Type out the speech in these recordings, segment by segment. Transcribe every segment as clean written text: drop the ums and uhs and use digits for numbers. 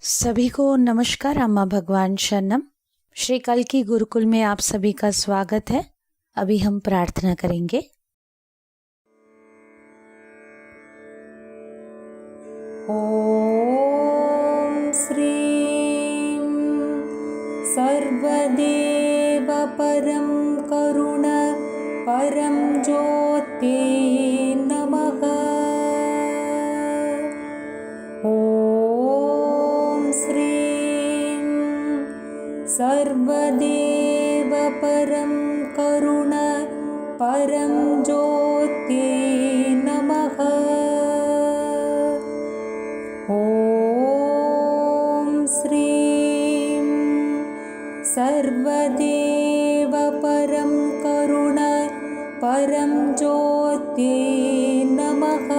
सभी को नमस्कार। अम्मा भगवान शरणम। श्री कल्की गुरुकुल में आप सभी का स्वागत है। अभी हम प्रार्थना करेंगे। ॐ श्रीं सर्वदेव परं करुण परं ज्योते नमः। ॐ श्रीं सर्वदेव परं करुण परं ज्योते नमः। ॐ श्रीं सर्वदेव परं करुण परं ज्योते नमः।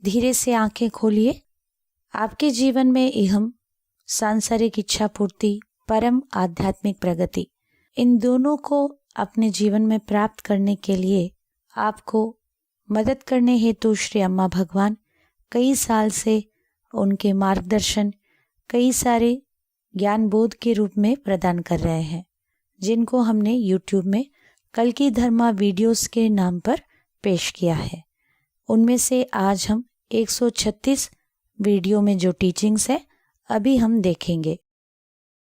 धीरे से आंखें खोलिए। आपके जीवन में इहम सांसारिक इच्छा पूर्ति, परम आध्यात्मिक प्रगति, इन दोनों को अपने जीवन में प्राप्त करने के लिए आपको मदद करने हेतु श्री अम्मा भगवान कई साल से उनके मार्गदर्शन कई सारे ज्ञान बोध के रूप में प्रदान कर रहे हैं, जिनको हमने YouTube में कल्की धर्मा वीडियोस के नाम पर पेश किया है। उनमें से आज हम 136 वीडियो में जो टीचिंग्स है अभी हम देखेंगे।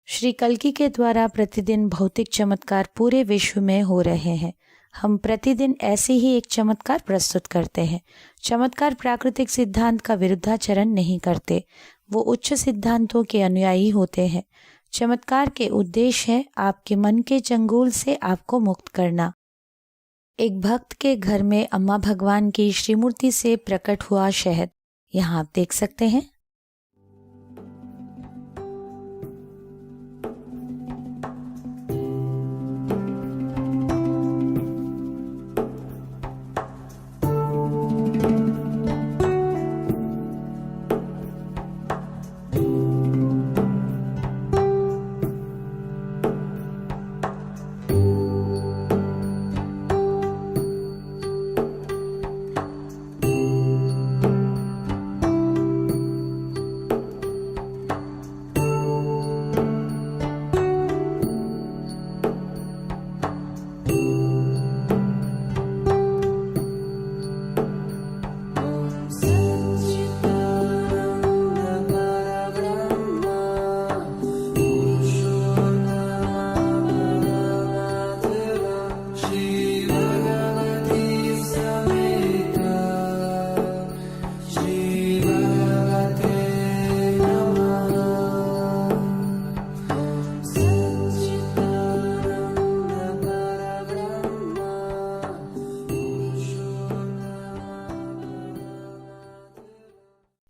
श्री कल्की के द्वारा प्रतिदिन भौतिक चमत्कार पूरे विश्व में हो रहे हैं। हम प्रतिदिन ऐसे ही एक चमत्कार प्रस्तुत करते हैं। चमत्कार प्राकृतिक सिद्धांत का विरुद्धाचरण नहीं करते, वो उच्च सिद्धांतों के अनुयायी होते हैं। चमत्कार के उद्देश्य है आपके मन के चंगुल से आपको मुक्त करना। एक भक्त के घर में अम्मा भगवान की श्रीमूर्ति से प्रकट हुआ शहद, यहाँ आप देख सकते हैं।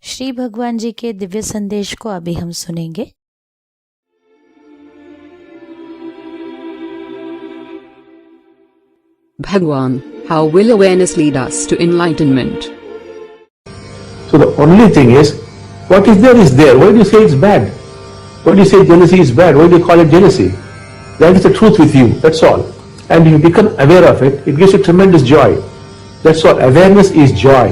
श्री भगवान जी के दिव्य संदेश को अभी हम सुनेंगे। Bhagwan, how will awareness lead us to enlightenment? So the only thing is, what is there is there. Why do you say it's bad? Why do you say jealousy is bad? Why do you call it jealousy? That is the truth with you, that's all. And if you become aware of it, it gives you tremendous joy. That's all. Awareness is joy.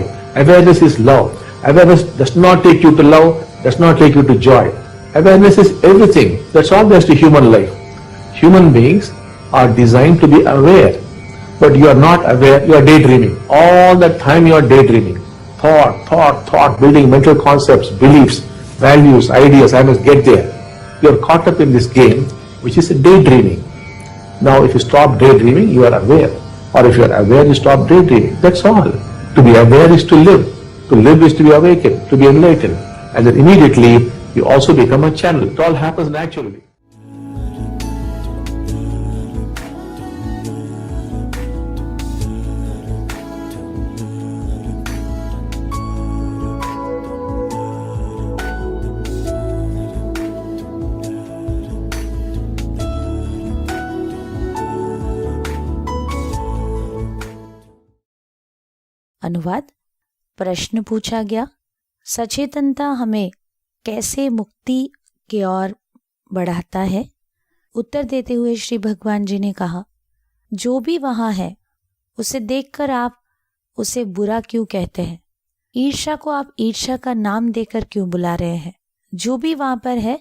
Awareness is love. Awareness does not take you to love, does not take you to joy. Awareness is everything. That's all there is to human life. Human beings are designed to be aware, but you are not aware, you are daydreaming. All that time you are daydreaming. Thought, building mental concepts, beliefs, values, ideas, I must get there. You are caught up in this game, which is daydreaming. Now if you stop daydreaming, you are aware. Or if you are aware, you stop daydreaming. That's all. To be aware is to live. To live is to be awakened, to be enlightened. And then immediately, you also become a channel. It all happens naturally. अनुवाद। प्रश्न पूछा गया, सचेतनता हमें कैसे मुक्ति की ओर बढ़ाता है? उत्तर देते हुए श्री भगवान जी ने कहा, जो भी वहां है उसे देखकर आप उसे बुरा क्यों कहते हैं? ईर्ष्या को आप ईर्ष्या का नाम देकर क्यों बुला रहे हैं? जो भी वहां पर है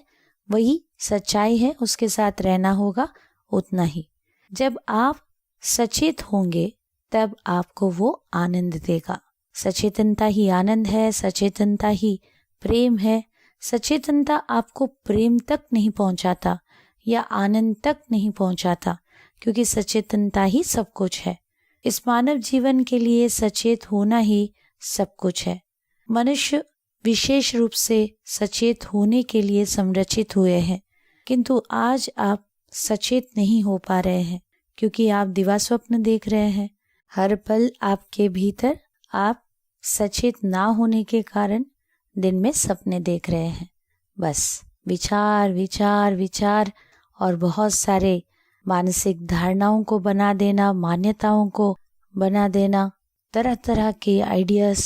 वही सच्चाई है, उसके साथ रहना होगा, उतना ही। जब आप सचेत होंगे तब आपको वो आनंद देगा। सचेतनता ही आनंद है, सचेतनता ही प्रेम है। सचेतनता आपको प्रेम तक नहीं पहुंचाता या आनंद तक नहीं पहुंचाता, क्योंकि सचेतनता ही सब कुछ है। इस मानव जीवन के लिए सचेत होना ही सब कुछ है। मनुष्य विशेष रूप से सचेत होने के लिए संरचित हुए हैं, किंतु आज आप सचेत नहीं हो पा रहे हैं क्योंकि आप दिवा स्वप्न देख रहे हैं। हर पल आपके भीतर आप सचेत ना होने के कारण दिन में सपने देख रहे हैं। बस विचार विचार विचार और बहुत सारे मानसिक धारणाओं को बना देना, मान्यताओं को बना देना, तरह तरह के आइडियाज,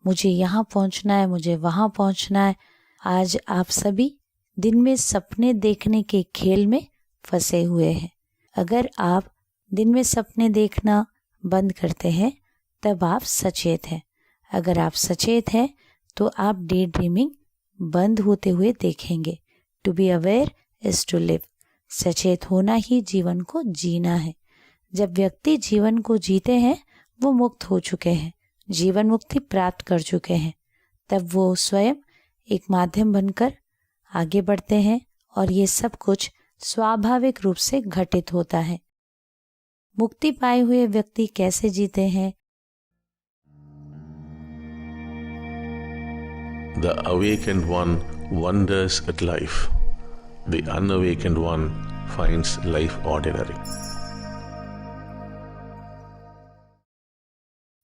मुझे यहाँ पहुँचना है, मुझे वहाँ पहुँचना है। आज आप सभी दिन में सपने देखने के खेल में फंसे हुए हैं। अगर आप दिन में सपने देखना बंद करते हैं तब आप सचेत हैं। अगर आप सचेत हैं तो आप डे ड्रीमिंग बंद होते हुए देखेंगे। To be aware is to live. सचेत होना ही जीवन को जीना है। जब व्यक्ति जीवन को जीते हैं वो मुक्त हो चुके हैं, जीवन मुक्ति प्राप्त कर चुके हैं। तब वो स्वयं एक माध्यम बनकर आगे बढ़ते हैं और ये सब कुछ स्वाभाविक रूप से घटित होता है। मुक्ति पाए हुए व्यक्ति कैसे जीते हैं? The awakened one wonders at life. The unawakened one finds life ordinary.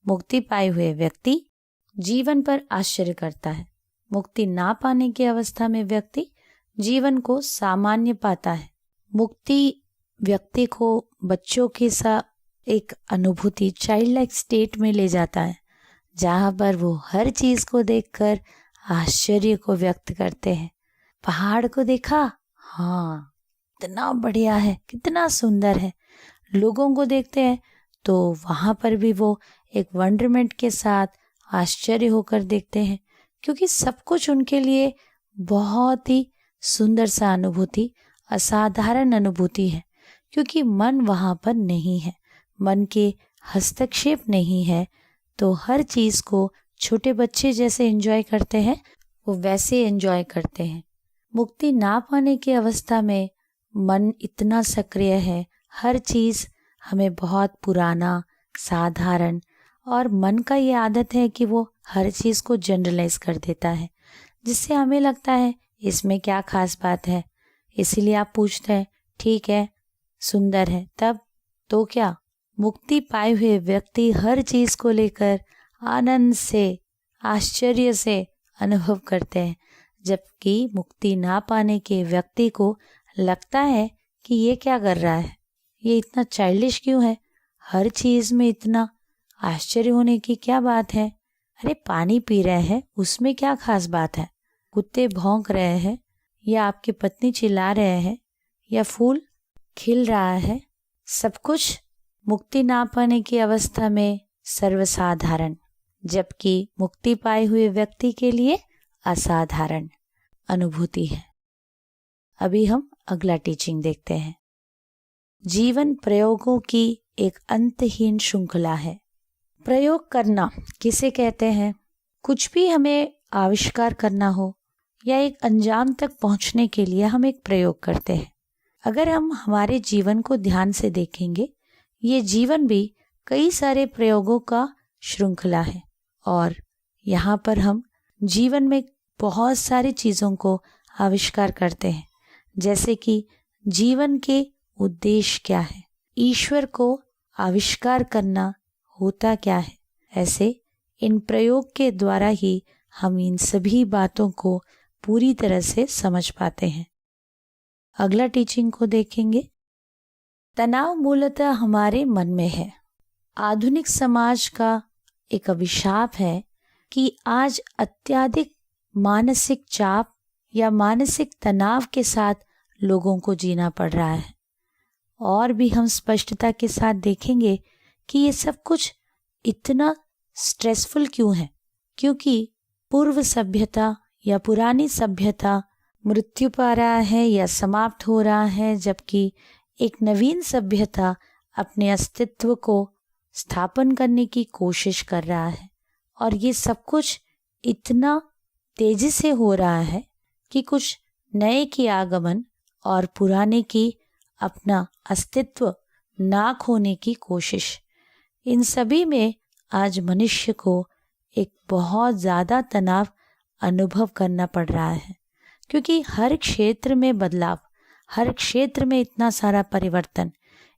मुक्ति पाए हुए व्यक्ति जीवन पर आश्चर्य करता है। मुक्ति ना पाने की अवस्था में व्यक्ति जीवन को सामान्य पाता है। मुक्ति व्यक्ति को बच्चों के साथ एक अनुभूति, चाइल्ड लाइक स्टेट में ले जाता है, जहाँ पर वो हर चीज को देखकर आश्चर्य को व्यक्त करते हैं। पहाड़ को देखा, हाँ कितना बढ़िया है, कितना सुंदर है। लोगों को देखते हैं तो वहां पर भी वो एक वंडरमेंट के साथ आश्चर्य होकर देखते हैं, क्योंकि सब कुछ उनके लिए बहुत ही सुंदर सा अनुभूति, असाधारण अनुभूति है। क्योंकि मन वहां पर नहीं है, मन के हस्तक्षेप नहीं है, तो हर चीज को छोटे बच्चे जैसे एंजॉय करते हैं वो वैसे एंजॉय करते हैं। मुक्ति ना पाने की अवस्था में मन इतना सक्रिय है, हर चीज हमें बहुत पुराना, साधारण, और मन का ये आदत है कि वो हर चीज को जनरलाइज कर देता है, जिससे हमें लगता है इसमें क्या खास बात है। इसीलिए आप पूछते हैं ठीक है, सुंदर है, तब तो क्या? मुक्ति पाए हुए व्यक्ति हर चीज को लेकर आनंद से, आश्चर्य से अनुभव करते हैं, जबकि मुक्ति ना पाने के व्यक्ति को लगता है कि ये क्या कर रहा है, ये इतना चाइल्डिश क्यों है, हर चीज में इतना आश्चर्य होने की क्या बात है। अरे पानी पी रहे हैं उसमें क्या खास बात है, कुत्ते भौंक रहे हैं या आपकी पत्नी चिल्ला रहे हैं या फूल खिल रहा है, सब कुछ मुक्ति ना पाने की अवस्था में सर्वसाधारण, जबकि मुक्ति पाए हुए व्यक्ति के लिए असाधारण अनुभूति है। अभी हम अगला टीचिंग देखते हैं। जीवन प्रयोगों की एक अंतहीन श्रृंखला है। प्रयोग करना किसे कहते हैं? कुछ भी हमें आविष्कार करना हो या एक अंजाम तक पहुंचने के लिए हम एक प्रयोग करते हैं। अगर हम हमारे जीवन को ध्यान से देखेंगे, ये जीवन भी कई सारे प्रयोगों का श्रृंखला है और यहाँ पर हम जीवन में बहुत सारी चीज़ों को आविष्कार करते हैं, जैसे कि जीवन के उद्देश्य क्या है, ईश्वर को आविष्कार करना होता क्या है। ऐसे इन प्रयोग के द्वारा ही हम इन सभी बातों को पूरी तरह से समझ पाते हैं। अगला टीचिंग को देखेंगे। तनाव मूलतः हमारे मन में है। आधुनिक समाज का एक अभिशाप है कि आज अत्यधिक मानसिक चाप या मानसिक तनाव के साथ लोगों को जीना पड़ रहा है। और भी हम स्पष्टता के साथ देखेंगे कि ये सब कुछ इतना स्ट्रेसफुल क्यों है, क्योंकि पूर्व सभ्यता या पुरानी सभ्यता मृत्यु पा रहा है या समाप्त हो रहा है, जबकि एक नवीन सभ्यता अपने अस्तित्व को स्थापन करने की कोशिश कर रहा है। और ये सब कुछ इतना तेजी से हो रहा है कि कुछ नए की आगमन और पुराने की अपना अस्तित्व ना खोने की कोशिश, इन सभी में आज मनुष्य को एक बहुत ज़्यादा तनाव अनुभव करना पड़ रहा है, क्योंकि हर क्षेत्र में बदलाव, हर क्षेत्र में इतना सारा परिवर्तन,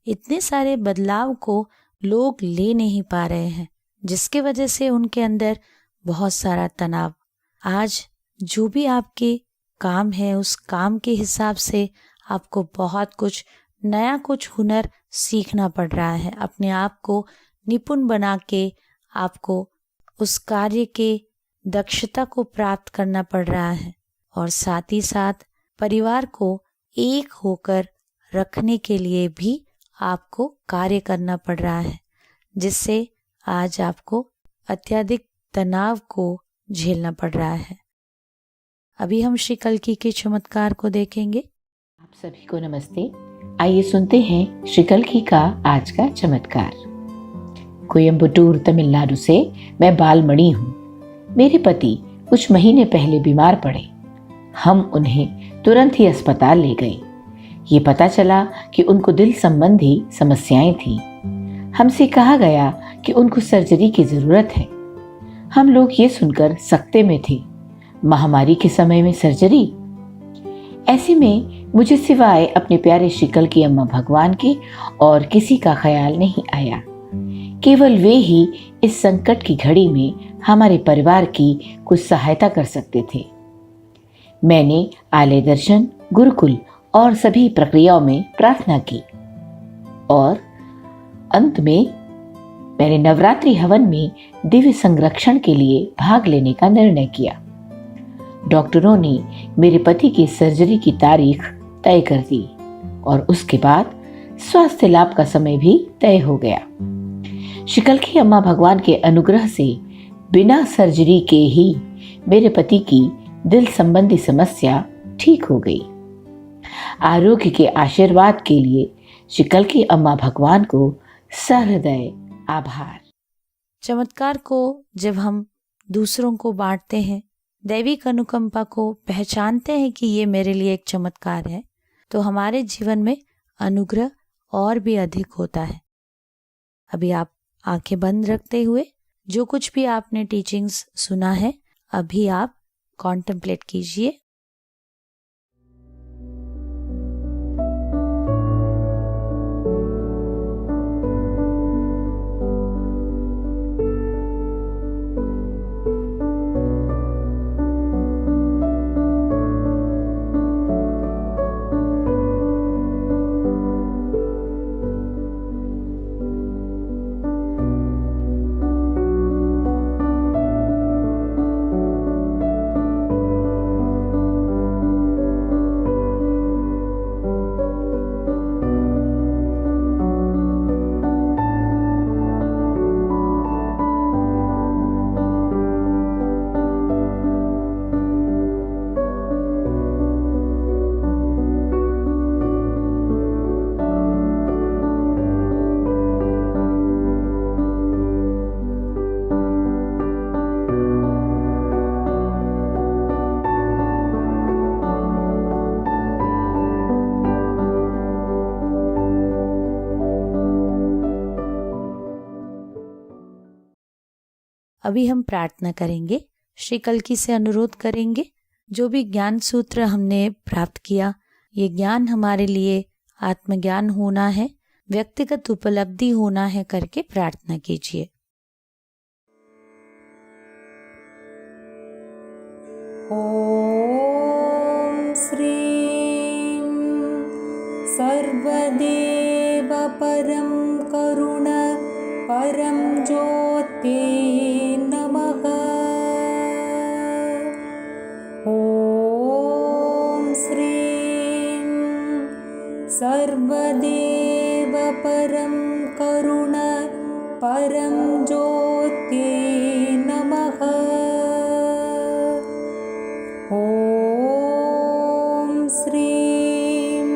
इतने सारे बदलाव को लोग ले नहीं पा रहे हैं, जिसके वजह से उनके अंदर बहुत सारा तनाव। आज जो भी आपके काम है, उस काम के हिसाब से आपको बहुत कुछ नया, कुछ हुनर सीखना पड़ रहा है। अपने आप को निपुण बना के आपको उस कार्य के दक्षता को प्राप्त करना पड़ रहा है, और साथ ही साथ परिवार को एक होकर रखने के लिए भी आपको कार्य करना पड़ रहा है, जिससे आज आपको अत्यधिक तनाव को झेलना पड़ रहा है। अभी हम श्री कल्की के चमत्कार को देखेंगे। आप सभी को नमस्ते। आइए सुनते हैं श्री कल्की का आज का चमत्कार। कोयम्बटूर तमिलनाडु से मैं बालमणि हूँ। मेरे पति कुछ महीने पहले बीमार पड़े। हम उन्हें तुरंत ही अस्पताल ले गए। ये पता चला कि उनको दिल संबंधी समस्याएं थी। हमसे कहा गया कि उनको सर्जरी की जरूरत है। हम लोग ये सुनकर सकते में थे। महामारी के समय में सर्जरी? ऐसे में मुझे सिवाय अपने प्यारे श्री कल्की अम्मा भगवान के और किसी का ख्याल नहीं आया। केवल वे ही इस संकट की घड़ी में हमारे परिवार की कुछ सहायता कर सकते थे। मैंने आलय दर्शन, गुरुकुल और सभी प्रक्रियाओं में प्रार्थना की और अंत में मैंने नवरात्रि हवन में दिव्य संरक्षण के लिए भाग लेने का निर्णय किया। डॉक्टरों ने मेरे पति की सर्जरी की तारीख तय कर दी और उसके बाद स्वास्थ्य लाभ का समय भी तय हो गया। श्री कल्की अम्मा भगवान के अनुग्रह से बिना सर्जरी के ही मेरे पति की दिल संबंधी समस्या ठीक हो गई। आरोग्य के आशीर्वाद के लिए श्री कल्की अम्मा भगवान को सहृदय आभार। चमत्कार को जब हम दूसरों को बांटते हैं, दैविक अनुकंपा को पहचानते हैं कि ये मेरे लिए एक चमत्कार है, तो हमारे जीवन में अनुग्रह और भी अधिक होता है। अभी आप आंखें बंद रखते हुए जो कुछ भी आपने टीचिंग्स सुना है, अभी आप कॉन्टेम्पलेट कीजिए। अभी हम प्रार्थना करेंगे। श्री कल्की से अनुरोध करेंगे, जो भी ज्ञान सूत्र हमने प्राप्त किया, ये ज्ञान हमारे लिए आत्मज्ञान होना है, व्यक्तिगत उपलब्धि होना है करके प्रार्थना कीजिए। ॐ श्रीं सर्वदेव परं करुण परं ज्योते नमः। ॐ श्रीं सर्वदेव परं करुण परं ज्योते नमः। ॐ श्रीं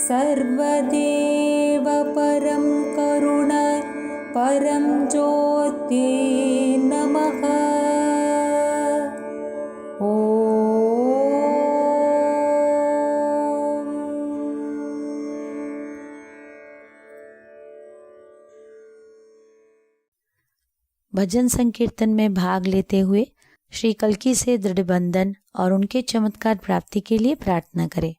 सर्वदेव परं करुण परं ज्योते नमः। भजन संकीर्तन में भाग लेते हुए श्री कल्की से दृढ़ बंधन और उनके चमत्कार प्राप्ति के लिए प्रार्थना करें।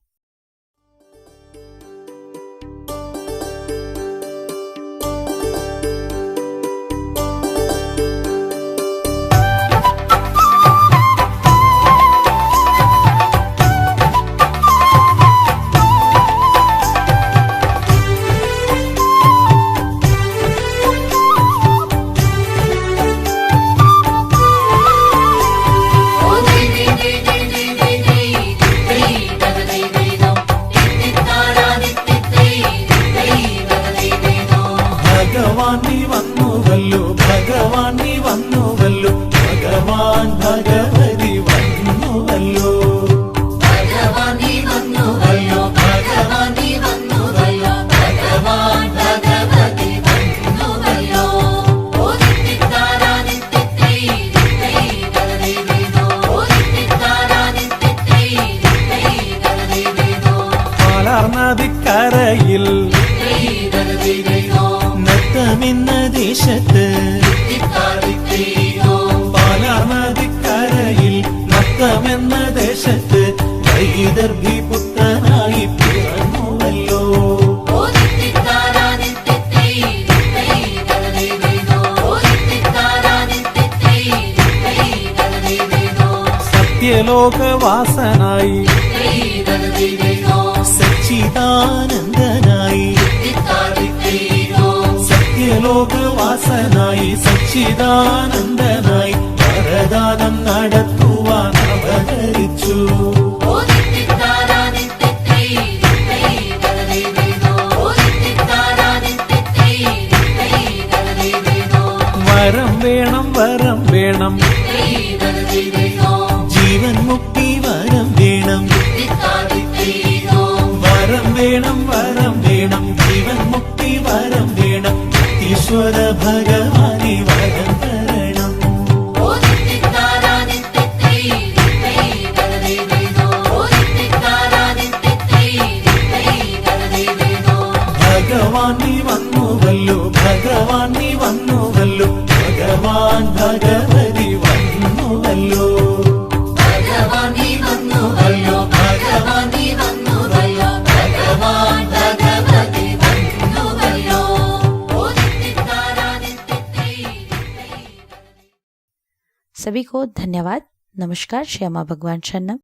ലോകവാസനായി സച്ചിദാനന്ദനായി സത്യലോകവാസനായി സച്ചിദാനന്ദനായി വരദാനം നടത്തുവാൻ അവതരിച്ചു. വരം വേണം വരം വേണം ജീവൻ മുക്തി വരം വേണം വരം വേണം വരം വേണം ജീവൻ മുക്തി വരം വേണം ഈശ്വര ഭഗവാനെ വരം തരണം. ഭഗവാൻ നീ വന്നുവല്ലോ ഭഗവാൻ നീ വന്നുവല്ലോ ഭഗവാൻ ഭഗവതി വന്നുവല്ലോ सभी को धन्यवाद। नमस्कार। श्यामा भगवान शरणम।